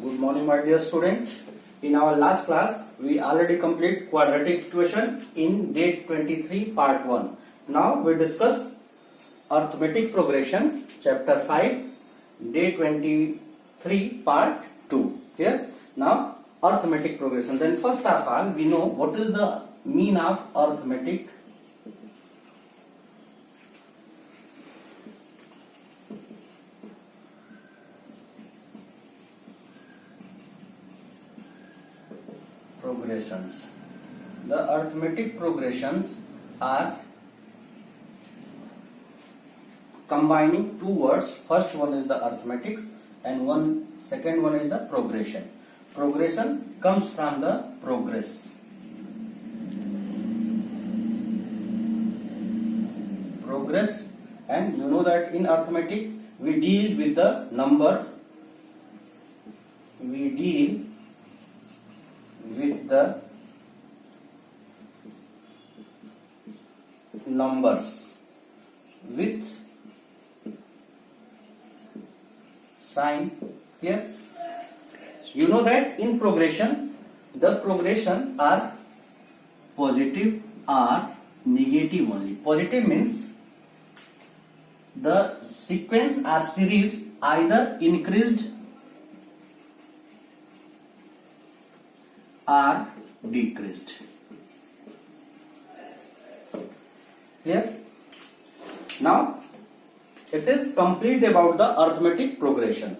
good morning my dear students. In our last class, we already complete quadratic equation in date 23 part 1. Now we discuss arithmetic progression chapter 5 day 23 part 2. Here now arithmetic progression. Then first of all we know what is the mean of arithmetic progressions. The arithmetic progressions are combining two words. First one is the arithmetics and second one is the progression. Progression comes from the progress. Progress, and you know that in arithmetic we deal with the number. We deal with the numbers with sign. Here you know that in progression the progression are positive or negative only. Positive means the sequence or series either increased or decreased. Clear? Now it is complete about the arithmetic progression.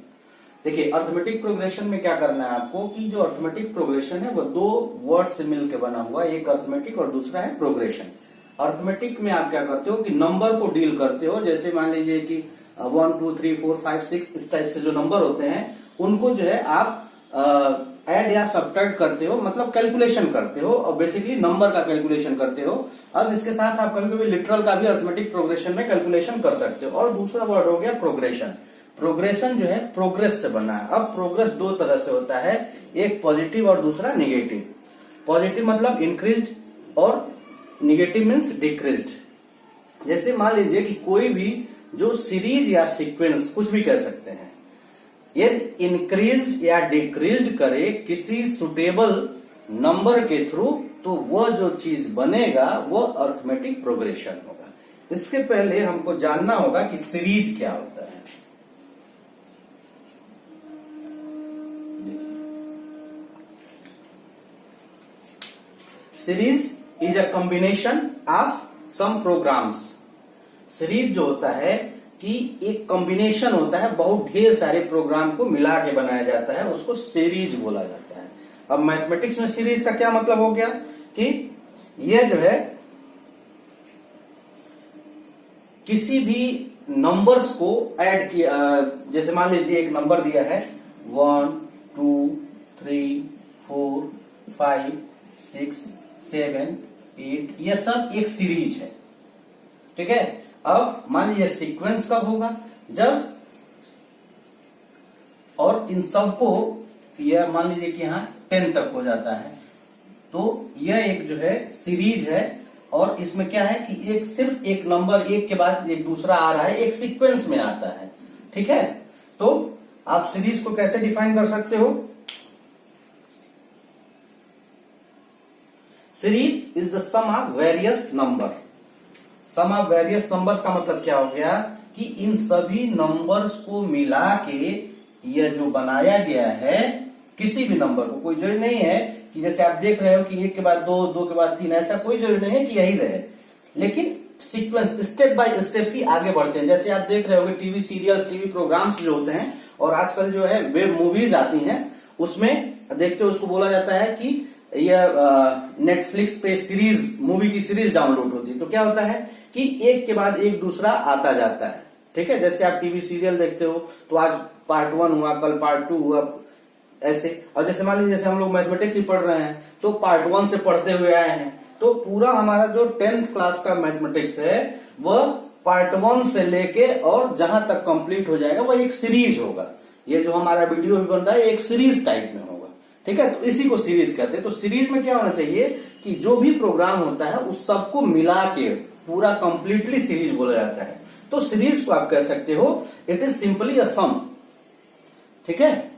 देखिए arithmetic progression में क्या करना है आपको कि जो arithmetic progression है वो दो वर्ड से मिलकर बना हुआ है, एक अर्थमेटिक और दूसरा है प्रोग्रेशन. अर्थमेटिक में आप क्या करते हो कि नंबर को डील करते हो. जैसे मान लीजिए कि 1 2 3 4 5 6 इस टाइप से जो नंबर होते हैं उनको जो है आप ऐड या सब्ट्रैक्ट करते हो, मतलब कैलकुलेशन करते हो और बेसिकली नंबर का कैलकुलेशन करते हो. अब इसके साथ आप कभी कभी लिटरल का भी अर्थमेटिक प्रोग्रेशन में कैलकुलेशन कर सकते हो. और दूसरा वर्ड हो गया प्रोग्रेशन. प्रोग्रेशन जो है प्रोग्रेस से बना है. अब प्रोग्रेस दो तरह से होता है, एक पॉजिटिव और दूसरा निगेटिव. पॉजिटिव मतलब इंक्रीज्ड और निगेटिव मीन्स डिक्रीज्ड. जैसे मान लीजिए कि कोई भी जो सीरीज या सीक्वेंस कुछ भी कह सकते हैं, यदि इंक्रीज या डिक्रीज करे किसी सुटेबल नंबर के थ्रू तो वह जो चीज बनेगा वो अर्थमेटिक प्रोग्रेशन होगा. इसके पहले हमको जानना होगा कि सीरीज क्या होता है. Series is a combination of some programmes. Series जो होता है कि एक कॉम्बिनेशन होता है, बहुत ढेर सारे प्रोग्राम को मिला के बनाया जाता है, उसको सीरीज बोला जाता है. अब मैथमेटिक्स में सीरीज का क्या मतलब हो गया कि यह जो है किसी भी नंबर्स को ऐड किया. जैसे मान लीजिए एक नंबर दिया है 1 2 3 4 5 6 7 8, यह सब एक सीरीज है. ठीक है. अब मान लीजिए सीक्वेंस कब होगा, जब और इन सबको यह मान लीजिए कि यहां 10 तक हो जाता है तो यह एक जो है सीरीज है. और इसमें क्या है कि एक सिर्फ एक नंबर एक के बाद एक दूसरा आ रहा है, एक सीक्वेंस में आता है. ठीक है. तो आप सीरीज को कैसे डिफाइन कर सकते हो. Series is the sum of various number. Sum of various numbers का मतलब क्या हो गया कि इन सभी नंबर्स को मिला के यह जो बनाया गया है किसी भी नंबर को, कोई जरूरी नहीं है कि जैसे आप देख रहे हो कि एक के बाद दो, दो के बाद तीन, ऐसा कोई जरूरी नहीं है कि यही रहे, लेकिन सीक्वेंस स्टेप बाय स्टेप ही आगे बढ़ते हैं. जैसे आप देख रहे होगे टीवी सीरियल्स, टीवी प्रोग्राम्स जो होते हैं और आजकल जो है वेब मूवीज आती हैं उसमें देखते हो उसको बोला जाता है कि यह नेटफ्लिक्स पे सीरीज, मूवी की सीरीज डाउनलोड होती है. तो क्या होता है कि एक के बाद एक दूसरा आता जाता है. ठीक है. जैसे आप टीवी सीरियल देखते हो तो आज पार्ट 1 हुआ, कल पार्ट 2 हुआ, ऐसे. और जैसे मान लीजिए जैसे हम लोग मैथमेटिक्स ही पढ़ रहे हैं तो पार्ट 1 से पढ़ते हुए आए हैं तो पूरा हमारा जो 10th क्लास का मैथमेटिक्स है वह पार्ट 1 से लेके और जहां तक कंप्लीट हो जाएगा वह एक सीरीज होगा. ये जो हमारा वीडियो भी बन रहा है एक सीरीज टाइप में होगा. ठीक है. तो इसी को सीरीज कहते हैं. तो सीरीज में क्या होना चाहिए कि जो भी प्रोग्राम होता है उस सबको मिला के पूरा कंप्लीटली सीरीज बोला जाता है. तो सीरीज को आप कह सकते हो इट इज सिंपली अ सम. ठीक है.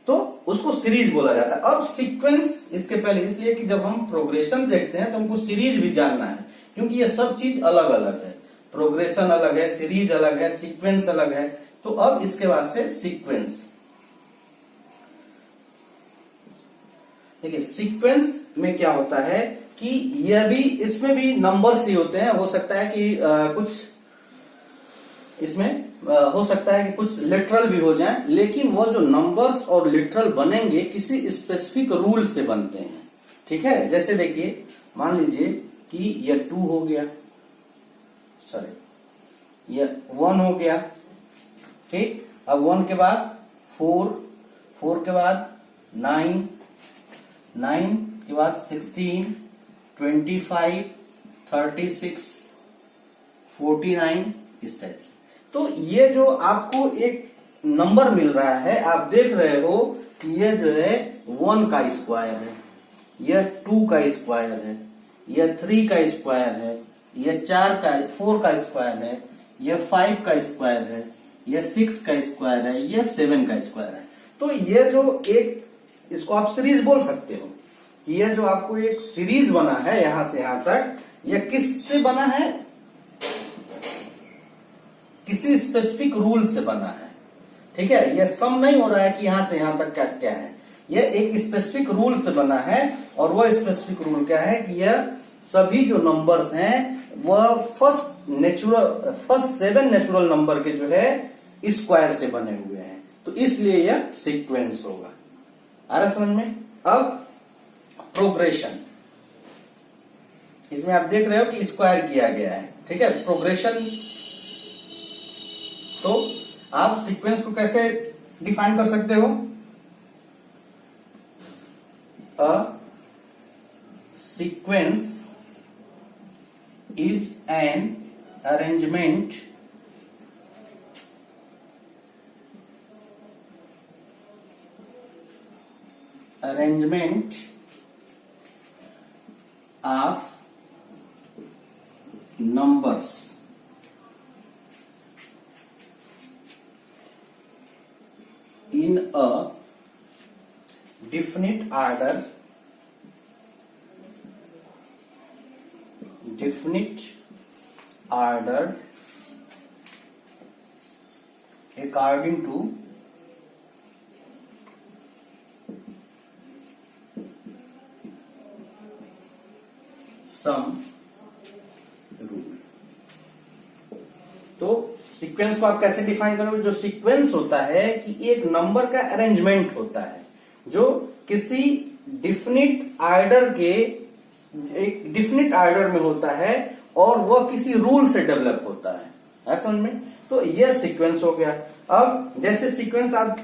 तो उसको सीरीज बोला जाता है। अब सीक्वेंस इसके पहले इसलिए कि जब हम प्रोग्रेशन देखते हैं तो हमको सीरीज भी जानना है, क्योंकि ये सब चीज अलग अलग है। प्रोग्रेशन अलग है, सीरीज अलग है, सीक्वेंस अलग है। तो अब इसके बाद से सीक्वेंस, देखिए सीक्वेंस में क्या होता है कि यह भी, इसमें भी नंबर्स ही होते हैं। हो सकता है कि कुछ इसमें हो सकता है कि कुछ लिटरल भी हो जाए, लेकिन वो जो नंबर्स और लिटरल बनेंगे किसी स्पेसिफिक रूल से बनते हैं। ठीक है, जैसे देखिए मान लीजिए कि यह 2 हो गया, सॉरी यह 1 हो गया। ठीक, अब 1 के बाद 4, 4 के बाद 9, 9 के बाद 16, 25, 36, 49, इस टाइप से। तो ये जो आपको एक नंबर मिल रहा है, आप देख रहे हो कि यह जो है 1 का स्क्वायर है, यह 2 का स्क्वायर है, यह 3 का स्क्वायर है, यह 4 का स्क्वायर है, यह 5 का स्क्वायर है, यह 6 का स्क्वायर है, यह 7 का स्क्वायर है। तो यह जो एक, इसको आप सीरीज बोल सकते हो। यह जो आपको एक सीरीज बना है यहां से यहां तक, यह किससे बना है? किसी स्पेसिफिक रूल से बना है। ठीक है, यह सम नहीं हो रहा है कि यहां से यहां तक क्या क्या है, यह एक स्पेसिफिक रूल से बना है। और वह स्पेसिफिक रूल क्या है कि यह सभी जो नंबर्स हैं वह फर्स्ट 7 नेचुरल नंबर के जो है स्क्वायर से बने हुए हैं। तो इसलिए यह सीक्वेंस होगा। आ रहा समझ में? अब प्रोग्रेशन, इसमें आप देख रहे हो कि स्क्वायर किया गया है। ठीक है, प्रोग्रेशन। तो आप सीक्वेंस को कैसे डिफाइन कर सकते हो? A sequence is an arrangement of numbers in a definite order according to some rule. तो सीक्वेंस को आप कैसे डिफाइन करोगे? जो सीक्वेंस होता है कि एक नंबर का अरेंजमेंट होता है जो किसी डिफिनिट ऑर्डर के, एक डिफिनिट ऑर्डर में होता है और वह किसी रूल से डेवलप होता है। है समझ में? तो यह सीक्वेंस हो गया। अब जैसे सीक्वेंस आप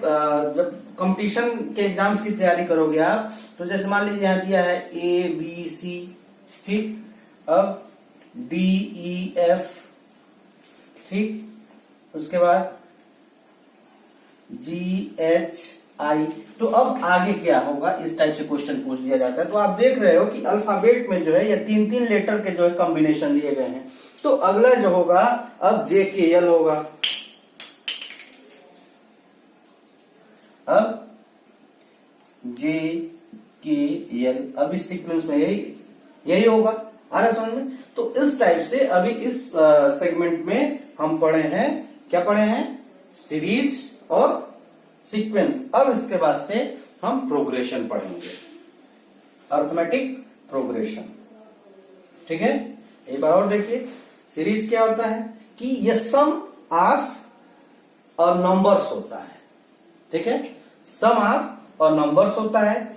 जब कंपटीशन के एग्जाम्स की तैयारी करोगे आप, तो जैसे मान लीजिए यहां दिया है ABC, ठीक, अब DEF, ठीक, उसके बाद GHI। तो अब आगे क्या होगा, इस टाइप से क्वेश्चन पूछ दिया जाता है। तो आप देख रहे हो कि अल्फाबेट में जो है ये 3-3 लेटर के जो है कॉम्बिनेशन दिए गए हैं। तो अगला जो होगा अब JKL होगा। अब JKL, अब इस सीक्वेंस में यही होगा। आ रहा समझ में? तो इस टाइप से अभी इस सेगमेंट में हम पढ़े हैं, क्या पढ़े हैं? सीरीज और सीक्वेंस। अब इसके बाद से हम प्रोग्रेशन पढ़ेंगे, अरिथमेटिक प्रोग्रेशन। ठीक है, एक बार और देखिए। सीरीज क्या होता है कि ये सम ऑफ और नंबर्स होता है। ठीक है, सम ऑफ और नंबर्स होता है।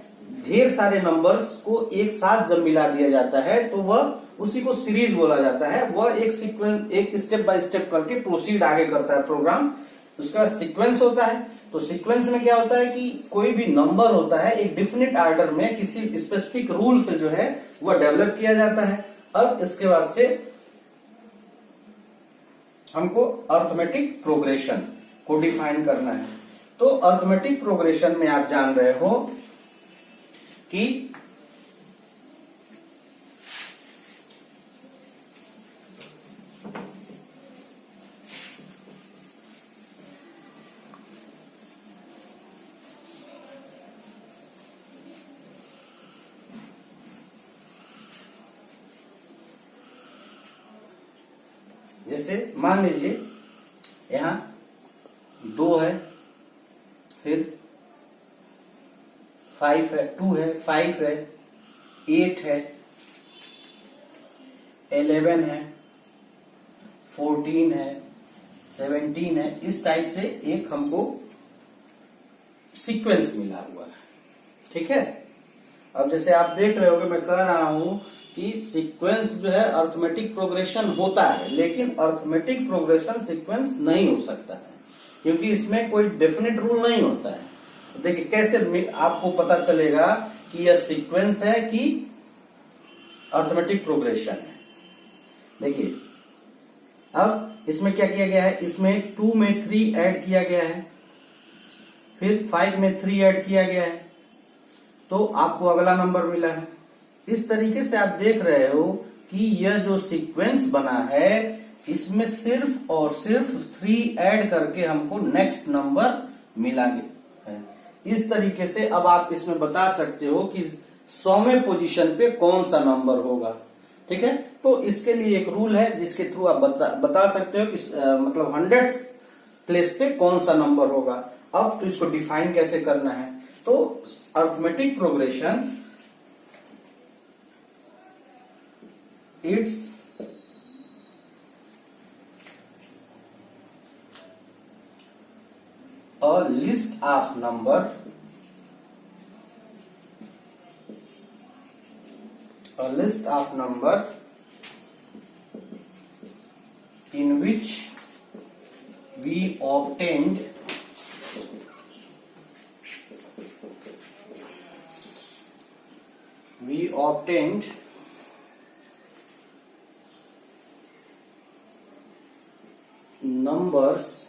ढेर सारे नंबर्स को एक साथ जब मिला दिया जाता है तो वह, उसी को सीरीज बोला जाता है। वह एक सीक्वेंस, एक स्टेप बाय स्टेप करके प्रोसीड आगे करता है प्रोग्राम। उसका सीक्वेंस होता है। तो सीक्वेंस में क्या होता है कि कोई भी नंबर होता है एक डिफिनिट ऑर्डर में किसी स्पेसिफिक रूल से जो है वह डेवलप किया जाता है। अब इसके बाद से हमको अरिथमेटिक प्रोग्रेशन को डिफाइन करना है। तो अरिथमेटिक प्रोग्रेशन में आप जान रहे हो कि जैसे मान लीजिए यहां 2 है, फिर 5 है, 2 है, 5 है, 8 है, 11 है, 14 है, 17 है। इस टाइप से एक हमको सीक्वेंस मिला हुआ है। ठीक है, अब जैसे आप देख रहे होगे मैं कह रहा हूं कि सीक्वेंस जो है अर्थमेटिक प्रोग्रेशन होता है, लेकिन अर्थमेटिक प्रोग्रेशन सीक्वेंस नहीं हो सकता है, क्योंकि इसमें कोई डेफिनेट रूल नहीं होता है। देखिए कैसे आपको पता चलेगा कि यह सीक्वेंस है कि अर्थमेटिक प्रोग्रेशन है। देखिए अब इसमें क्या किया गया है, इसमें 2 में 3 ऐड किया गया है, फिर 5 में 3 ऐड किया गया है, तो आपको अगला नंबर मिला है। इस तरीके से आप देख रहे हो कि यह जो सीक्वेंस बना है इसमें सिर्फ और सिर्फ 3 ऐड करके हमको नेक्स्ट नंबर मिला है। इस तरीके से अब आप इसमें बता सकते हो कि 100वें पोजीशन पे कौन सा नंबर होगा। ठीक है, तो इसके लिए एक रूल है जिसके थ्रू आप बता सकते हो कि मतलब 100 प्लेस पे कौन सा नंबर होगा। अब तो इसको डिफाइन कैसे करना है, तो arithmetic progression it's a list of number in which we obtained numbers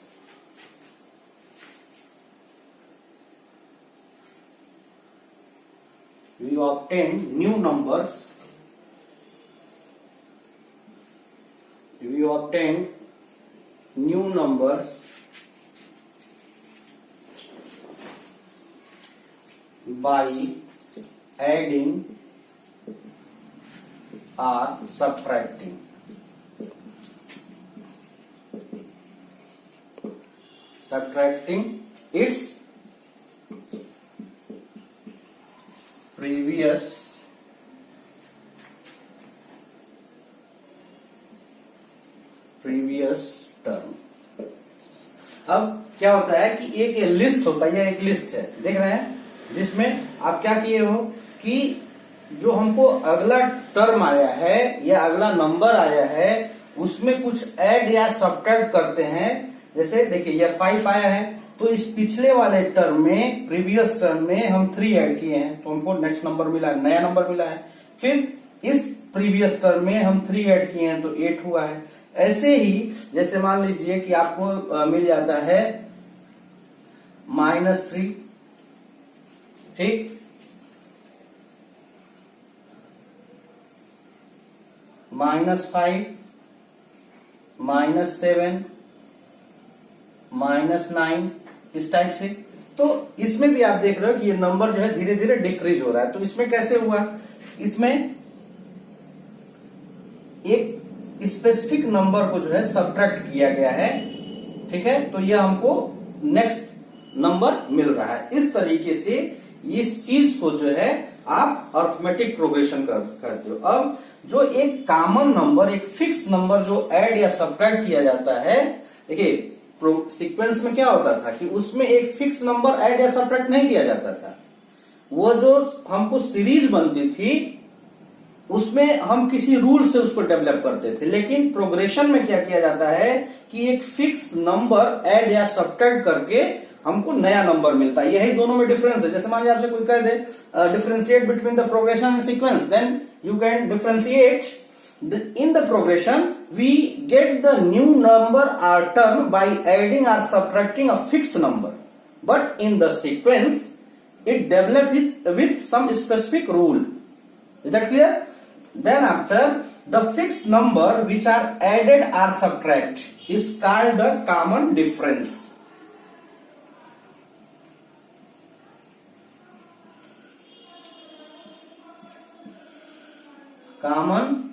we obtained new numbers by adding or subtracting its previous term. अब क्या होता है कि एक ये लिस्ट होता है, एक लिस्ट है, देख रहे हैं, जिसमें आप क्या किए हो कि जो हमको अगला टर्म आया है या अगला नंबर आया है उसमें कुछ ऐड या सब्ट्रैक्ट करते हैं। जैसे देखिए यह 5 आया है, तो इस पिछले वाले टर्म में, प्रीवियस टर्म में हम 3 ऐड किए हैं तो हमको नेक्स्ट नंबर मिला है, नया नंबर मिला है। फिर इस प्रीवियस टर्म में हम 3 ऐड किए हैं तो 8 हुआ है। ऐसे ही जैसे मान लीजिए कि आपको मिल जाता है -3, ठीक, -5, -7, -9, इस टाइप से। तो इसमें भी आप देख रहे हो कि ये नंबर जो है धीरे धीरे डिक्रीज हो रहा है। तो इसमें कैसे हुआ, इसमें एक स्पेसिफिक नंबर को जो है सब्ट्रैक्ट किया गया है। ठीक है, तो यह हमको नेक्स्ट नंबर मिल रहा है। इस तरीके से इस चीज को जो है आप अर्थमेटिक प्रोग्रेशन करते हो। अब जो एक कॉमन नंबर, एक फिक्स नंबर जो ऐड या सब्ट्रैक्ट किया जाता है, देखिए सीक्वेंस में क्या होता था कि उसमें एक फिक्स नंबर ऐड या सब्ट्रैक्ट नहीं किया जाता था। वो जो हमको सीरीज बनती थी उसमें हम किसी रूल से उसको डेवलप करते थे, लेकिन प्रोग्रेशन में क्या किया जाता है कि एक फिक्स नंबर ऐड या सब्ट्रैक्ट करके हमको नया नंबर मिलता है। यही दोनों में डिफरेंस है। जैसे मान लीजिए आपसे कोई कह दे differentiate between the progression and sequence, then you can differentiate in the progression we get the new number or term by adding or subtracting a fixed number, but in the sequence it develops it with some specific rule. Is that clear? Then after, the fixed number which are added or subtract is called the common difference. Common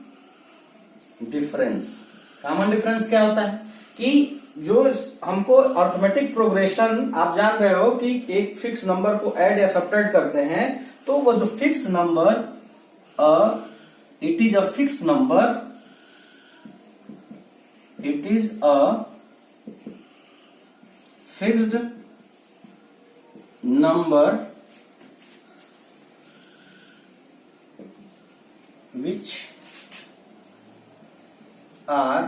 difference. Common difference क्या होता है कि जो हमको arithmetic progression, आप जान रहे हो कि एक फिक्स नंबर को ऐड या सब्ट्रैक्ट करते हैं, तो वो जो fix number, it is a fix number, it is a fixed number which are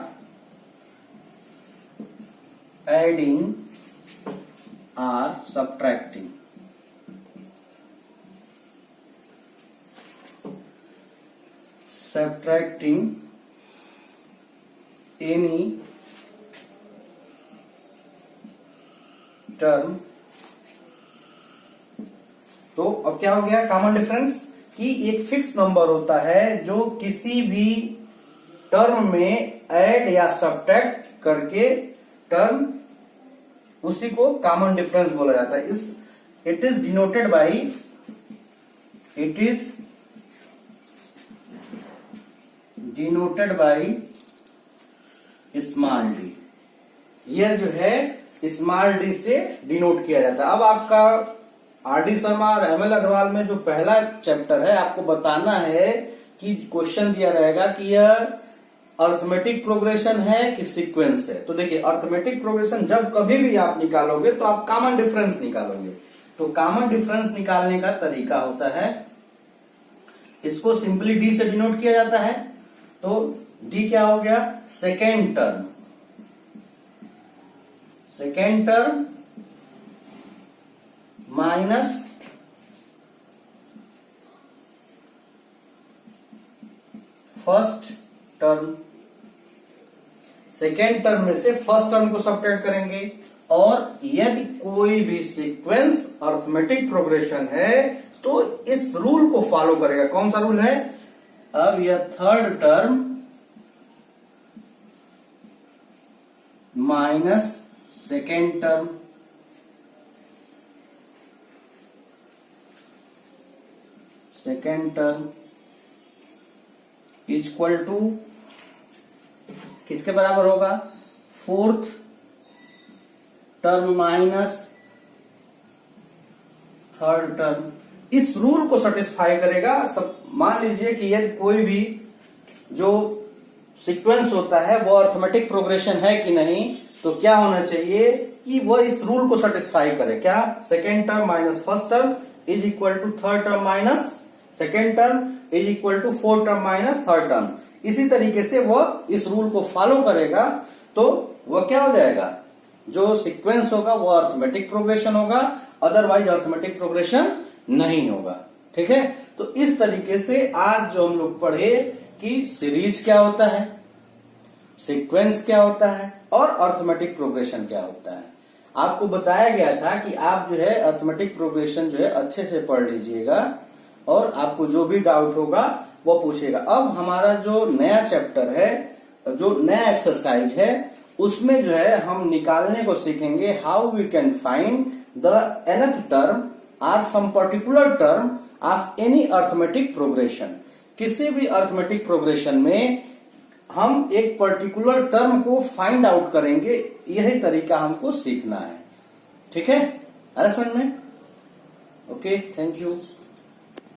adding or subtracting. Subtracting any term. तो अब क्या हो गया कॉमन डिफरेंस कि एक फिक्स नंबर होता है जो किसी भी टर्म में ऐड या सब्ट्रैक्ट करके टर्म, उसी को कॉमन डिफरेंस बोला जाता है। इस it is denoted by, it is denoted by small D. यह जो है स्मॉल डी से डिनोट किया जाता है। अब आपका आर.डी. शर्मा और एम.एल. अग्रवाल में जो पहला चैप्टर है, आपको बताना है कि क्वेश्चन दिया रहेगा कि यह अर्थमेटिक प्रोग्रेशन है कि सीक्वेंस है। तो देखिए, अर्थमेटिक प्रोग्रेशन जब कभी भी आप निकालोगे तो आप कॉमन डिफरेंस निकालोगे। तो कॉमन डिफरेंस निकालने का तरीका होता है, इसको सिंपली डी से डिनोट किया जाता है। तो डी क्या हो गया, second term, second term minus first term. Second term में से फर्स्ट टर्म को सब्ट्रैक्ट करेंगे, और यदि कोई भी सीक्वेंस अर्थमेटिक प्रोग्रेशन है तो इस रूल को फॉलो करेगा। कौन सा रूल है, अब यह third term minus second term, second term equal to किसके बराबर होगा, fourth term minus third term. इस रूल को सेटिस्फाई करेगा। सब मान लीजिए कि यदि कोई भी जो सीक्वेंस होता है वो अर्थमेटिक प्रोग्रेशन है कि नहीं, तो क्या होना चाहिए कि वो इस रूल को सेटिस्फाई करे। क्या, second term minus first term is equal to third term minus second term is equal to fourth term minus third term. इसी तरीके से वह इस रूल को फॉलो करेगा तो वह क्या हो जाएगा, जो सीक्वेंस होगा वो अर्थमेटिक प्रोग्रेशन होगा, अदरवाइज अर्थमेटिक प्रोग्रेशन नहीं होगा। ठीक है, तो इस तरीके से आज जो हम लोग पढ़े कि सीरीज क्या होता है, सीक्वेंस क्या होता है और अर्थमेटिक प्रोग्रेशन क्या होता है, आपको बताया गया था कि आप जो है अर्थमेटिक प्रोग्रेशन जो है अच्छे से पढ़ लीजिएगा और आपको जो भी डाउट होगा वो पूछेगा। अब हमारा जो नया चैप्टर है, जो नया एक्सरसाइज है, उसमें जो है हम निकालने को सीखेंगे how we can find the nth term और some particular term of any arithmetic progression. किसी भी अर्थमेटिक प्रोग्रेशन में हम एक पर्टिकुलर टर्म को फाइंड आउट करेंगे, यही तरीका हमको सीखना है। ठीक है, अरे समझ में? Okay, thank you.